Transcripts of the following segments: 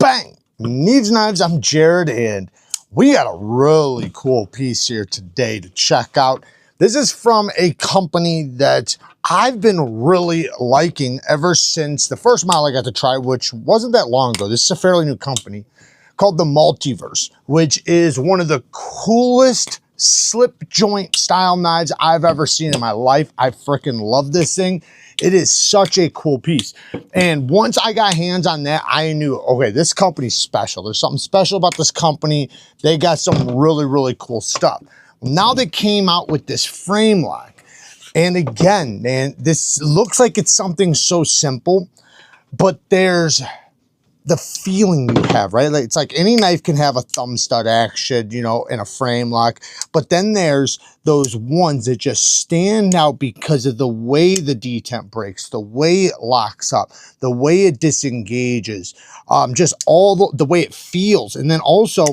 Bang! Needs Knives, I'm Jared, and we got a really cool piece here today to check out. This is from a company that I've been really liking ever since the first model I got to try, which wasn't that long ago. This is a fairly new company called the Multiverse, which is one of the coolest slip joint style knives I've ever seen in my life. I freaking love this thing. It is such a cool piece. And once I got hands on that, I knew, okay, this company's special. There's something special about this company. They got some really, really cool stuff. Now they came out with this FRAMELOCK. And again, man, this looks like it's something so simple, but there's the feeling you have, right? Like, it's like any knife can have a thumb stud action, you know, and a FRAMELOCK, but then there's those ones that just stand out because of the way the detent breaks, the way it locks up, the way it disengages, just all the way it feels. And then also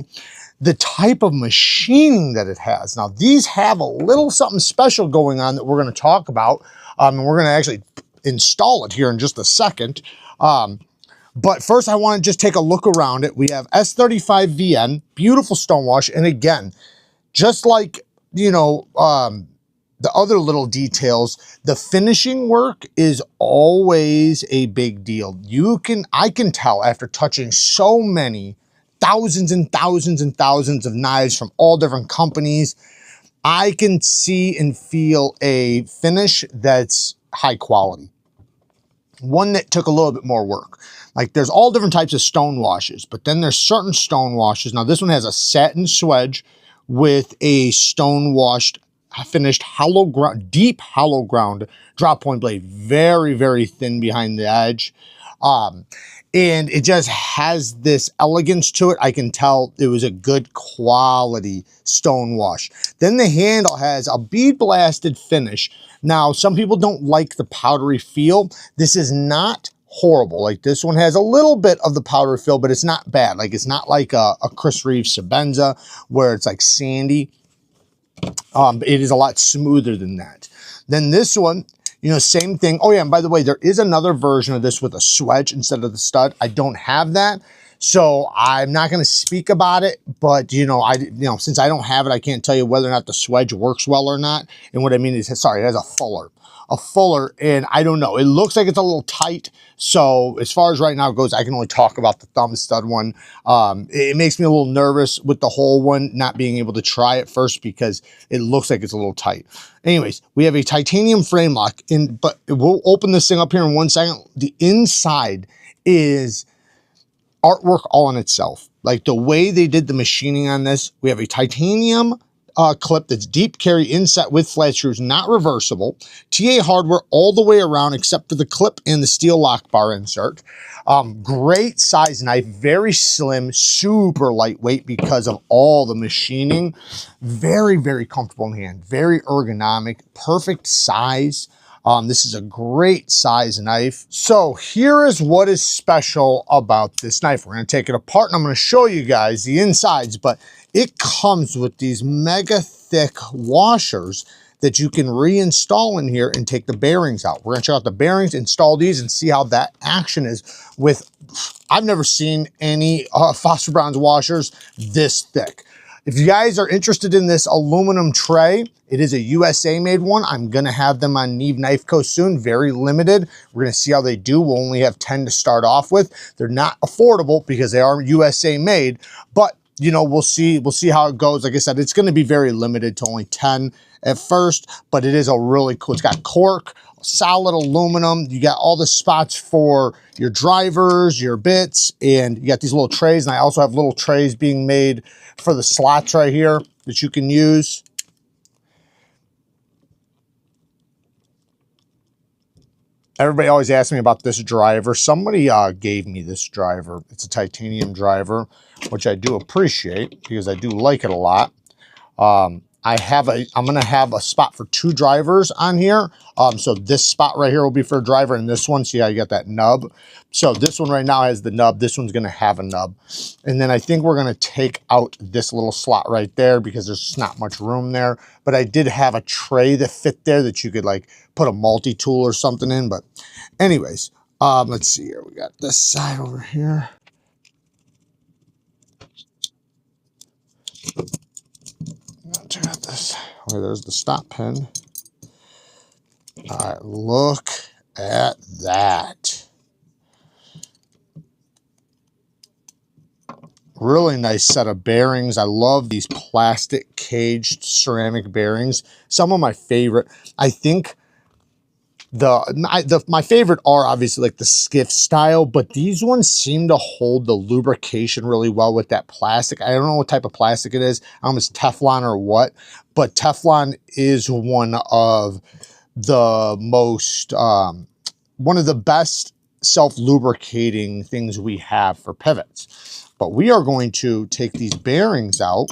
the type of machining that it has. Now, these have a little something special going on that we're going to talk about, and we're going to actually install it here in just a second. But first, I want to just take a look around it. We have S35VN, beautiful stonewash. And again, just like, you know, the other little details, the finishing work is always a big deal. I can tell after touching so many thousands and thousands and thousands of knives from all different companies, I can see and feel a finish that's high quality. One that took a little bit more work. Like, there's all different types of stone washes, but then there's certain stone washes. Now, this one has a satin swedge with a stone washed, finished hollow ground, deep hollow ground drop point blade. Very, very thin behind the edge. And it just has this elegance to it. I can tell it was a good quality stone wash. Then the handle has a bead blasted finish. Now, some people don't like the powdery feel. This is not horrible. Like, this one has a little bit of the powder feel, but it's not bad. Like, it's not like a Chris Reeves Sebenza where it's like sandy. It is a lot smoother than that. Then this one, you know, same thing. Oh yeah, and by the way, there is another version of this with a swedge instead of the stud. I don't have that, so I'm not going to speak about it. But you know, since I don't have it, I can't tell you whether or not the swedge works well or not. And what I mean is, sorry, it has a fuller, and I don't know. It looks like it's a little tight. So as far as right now goes, I can only talk about the thumb stud one. It makes me a little nervous with the whole one, not being able to try it first because it looks like it's a little tight. Anyways, we have a titanium FRAMELOCK, but we'll open this thing up here in 1 second. The inside is artwork all in itself. Like, the way they did the machining on this, we have a titanium clip that's deep carry inset with flat screws, not reversible. TA hardware all the way around except for the clip and the steel lock bar insert. Great size knife, very slim, super lightweight because of all the machining. Very, very comfortable in hand, very ergonomic, perfect size. This is a great size knife. So here is what is special about this knife. We're going to take it apart and I'm going to show you guys the insides, but it comes with these mega thick washers that you can reinstall in here and take the bearings out. We're going to check out the bearings, install these, and see how that action is with, I've never seen any phosphor bronze washers this thick. If you guys are interested in this aluminum tray, it is a USA made one. I'm gonna have them on Neve Knife Co soon, very limited. We're gonna see how they do. We'll only have 10 to start off with. They're not affordable because they are USA made, but you know, we'll see how it goes. Like I said, it's gonna be very limited to only 10 at first, but it is a really cool, it's got cork, solid aluminum. You got all the spots for your drivers, your bits, and you got these little trays. And I also have little trays being made for the slots right here that you can use. Everybody always asks me about this driver. Somebody gave me this driver. It's a titanium driver, which I do appreciate because I do like it a lot. I'm gonna have a spot for 2 drivers on here. So this spot right here will be for a driver, and this one, see how you got that nub? So this one right now has the nub. This one's gonna have a nub. And then I think we're gonna take out this little slot right there because there's just not much room there. But I did have a tray that fit there that you could like put a multi-tool or something in. But anyways, let's see here. We got this side over here. check out this. Okay, there's the stop pin. All right, look at that. Really nice set of bearings. I love these plastic caged ceramic bearings. Some of my favorite. I think my favorite are obviously like the skiff style, but these ones seem to hold the lubrication really well with that plastic. I don't know what type of plastic it is. I don't know if it's Teflon or what, but Teflon is one of the most, one of the best self-lubricating things we have for pivots. But we are going to take these bearings out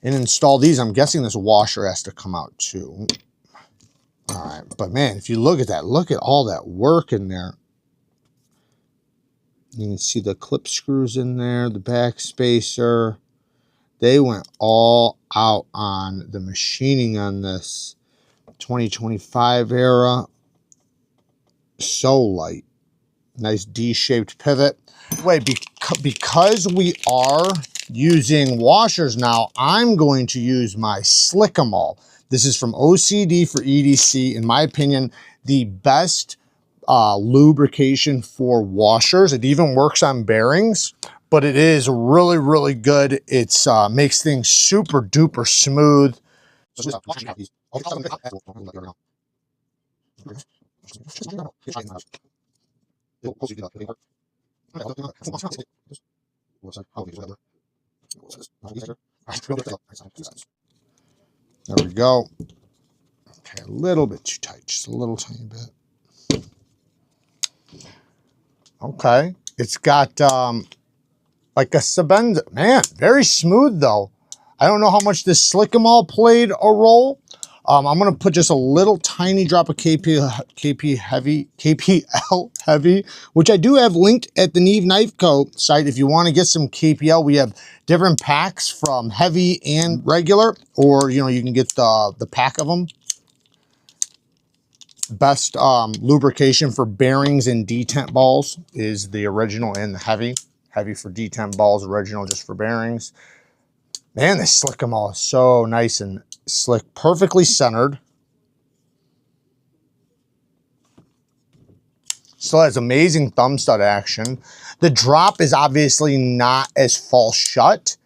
and install these. I'm guessing this washer has to come out too. All right, but man, if you look at that, look at all that work in there. You can see the clip screws in there, the back spacer. They went all out on the machining on this 2025 era. So light. Nice D-shaped pivot. Wait, because we are using washers now, I'm going to use my Slick-A-Mall. This is from OCD for EDC. In my opinion, the best lubrication for washers. It even works on bearings, but it is really, really good. It's makes things super duper smooth. There we go. Okay, a little bit too tight, just a little tiny bit. Okay, it's got like a Sebenza. Man, very smooth though. I don't know how much this Slick-A-Mall played a role. I'm gonna put just a little tiny drop of KPL heavy, which I do have linked at the Neve Knife Co. site. If you want to get some KPL, we have different packs from heavy and regular, or you know, you can get the pack of them. Best lubrication for bearings and detent balls is the original and the heavy. Heavy for detent balls, original just for bearings. Man, this Slick-A-Mall is so nice and slick, perfectly centered. Still has amazing thumb stud action. The drop is obviously not as false shut,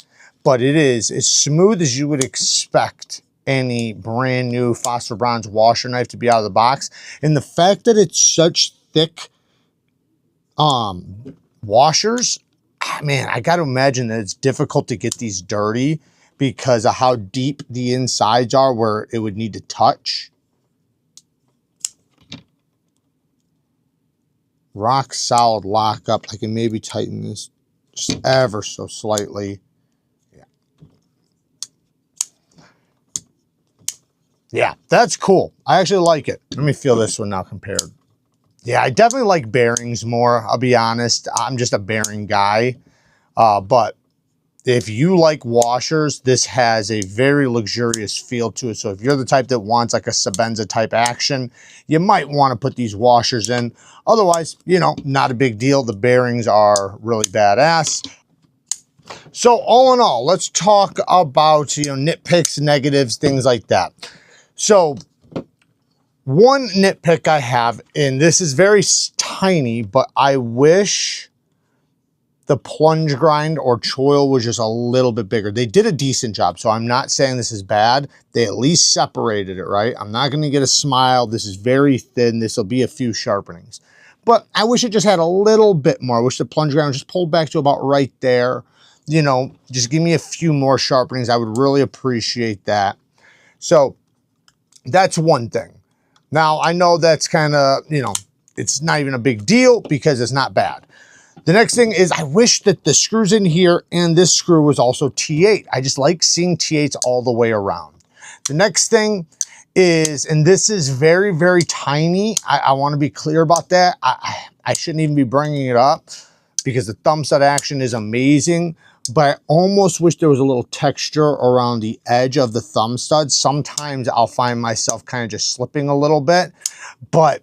but it is as smooth as you would expect any brand new phosphor bronze washer knife to be out of the box. And the fact that it's such thick washers, man, I got to imagine that it's difficult to get these dirty because of how deep the insides are where it would need to touch. Rock solid lockup. I can maybe tighten this just ever so slightly. Yeah. Yeah, that's cool. I actually like it. Let me feel this one now compared. Yeah, I definitely like bearings more. I'll be honest. I'm just a bearing guy. But if you like washers, this has a very luxurious feel to it. So if you're the type that wants like a Sebenza type action, you might want to put these washers in. Otherwise, you know, not a big deal. The bearings are really badass. So all in all, let's talk about, you know, nitpicks, negatives, things like that. So one nitpick I have, and this is very tiny, but I wish the plunge grind or choil was just a little bit bigger. They did a decent job, so I'm not saying this is bad. They at least separated it, right? I'm not gonna get a smile. This is very thin. This will be a few sharpenings. But I wish it just had a little bit more. I wish the plunge grind was just pulled back to about right there. You know, just give me a few more sharpenings. I would really appreciate that. So that's one thing. Now, I know that's kind of, you know, it's not even a big deal because it's not bad. The next thing is I wish that the screws in here and this screw was also T8. I just like seeing T8s all the way around. The next thing is, and this is very, very tiny. I want to be clear about that. I shouldn't even be bringing it up because the thumb stud action is amazing, but I almost wish there was a little texture around the edge of the thumb stud. Sometimes I'll find myself kind of just slipping a little bit, but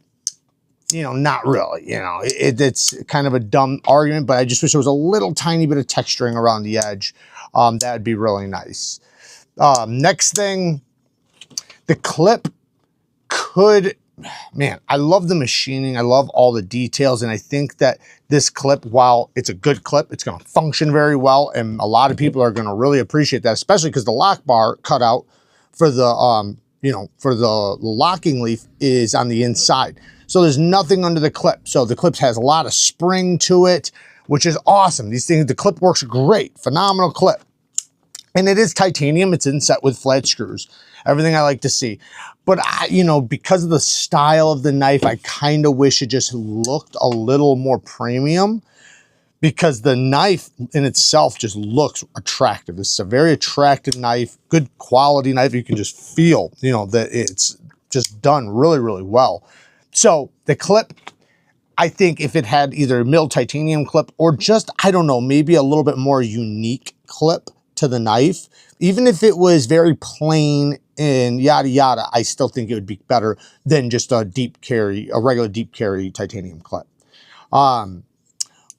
you know, not really, you know, it's kind of a dumb argument, but I just wish there was a little tiny bit of texturing around the edge. That'd be really nice. Next thing, the clip could, man, I love the machining. I love all the details. And I think that this clip, while it's a good clip, it's going to function very well. And a lot of people are going to really appreciate that, especially because the lock bar cutout for the, you know, for the locking leaf is on the inside. So there's nothing under the clip. So the clip has a lot of spring to it, which is awesome. These things, the clip works great, phenomenal clip. And it is titanium, it's inset with flat screws. Everything I like to see. But I, you know, because of the style of the knife, I kind of wish it just looked a little more premium, because the knife in itself just looks attractive. This is a very attractive knife, good quality knife. You can just feel, you know, that it's just done really, really well. So the clip, I think if it had either a milled titanium clip or just, I don't know, maybe a little bit more unique clip to the knife, even if it was very plain and yada yada, I still think it would be better than just a deep carry, a regular deep carry titanium clip.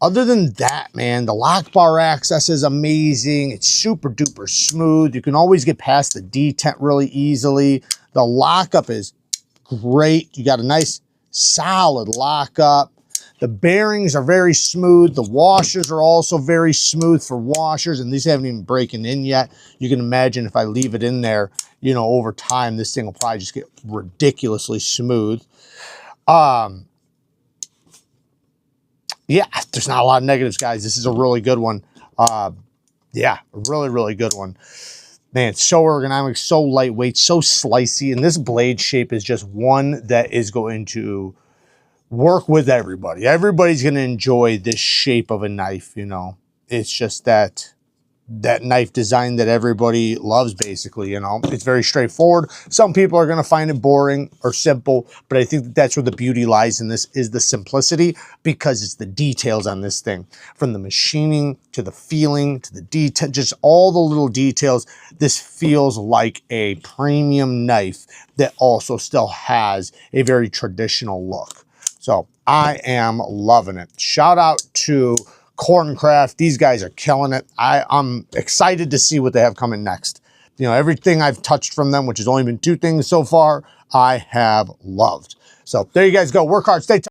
Other than that, man, the lock bar access is amazing. It's super duper smooth. You can always get past the detent really easily. The lockup is great. You got a nice solid lockup. The bearings are very smooth. The washers are also very smooth for washers, and these haven't even broken in yet. You can imagine if I leave it in there, you know, over time, this thing will probably just get ridiculously smooth. Yeah, there's not a lot of negatives, guys. This is a really good one. Yeah, a really, really good one. Man, it's so ergonomic, so lightweight, so slicey, and this blade shape is just one that is going to work with everybody. Everybody's going to enjoy this shape of a knife, you know. It's just that knife design that everybody loves, basically, you know. It's very straightforward. Some people are going to find it boring or simple, but I think that's where the beauty lies in this, is the simplicity, because it's the details on this thing. From the machining to the feeling to the detail, just all the little details. This feels like a premium knife that also still has a very traditional look. So I am loving it. Shout out to Corncraft. These guys are killing it. I'm excited to see what they have coming next. You know, everything I've touched from them, which has only been 2 things so far, I have loved. So there you guys go. Work hard, stay tough.